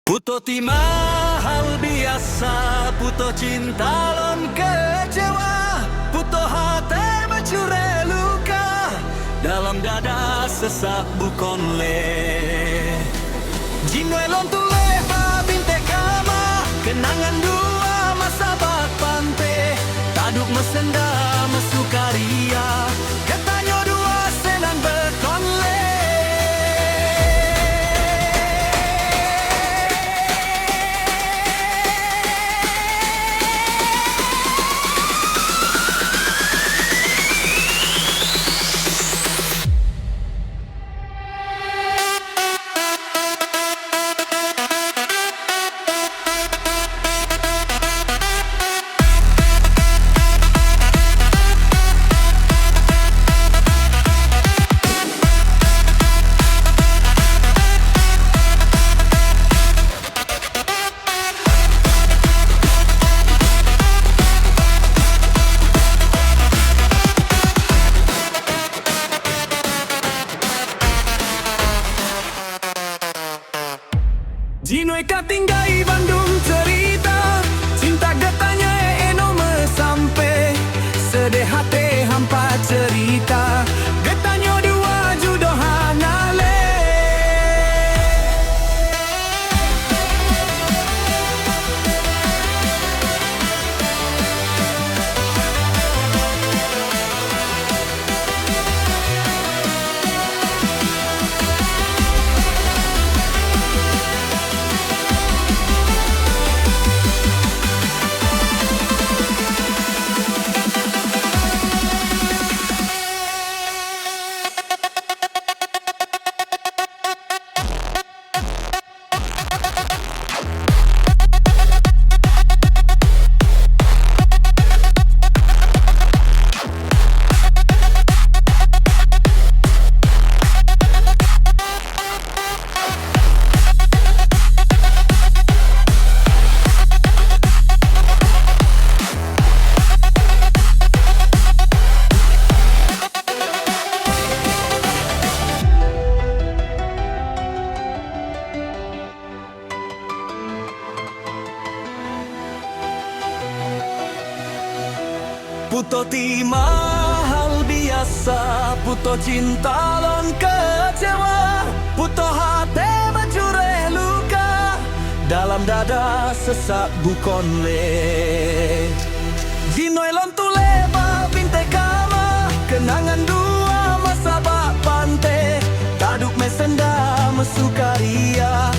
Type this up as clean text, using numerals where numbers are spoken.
Puto ti mahal biasa, puto cinta lon kecewa, puto hati mencure luka, dalam dada sesak bukon le. Jinoi lon tule binte kama, kenangan dua masa bak pante, taduk mesenda mesukaria, katanya dua senang bekon le. Jinoi katinggai Bandung cerita, cinta getanya eno mesampe, sedih hati hampa cerita, getanya dua judo hanale. Puto ti mahal biasa, puto cinta lon kecewa, puto hati mencure luka, dalam dada sesak bukon le. Jinoi lon tule binte kama, kenangan dua masa bak pante, taduk mesenda mesukaria,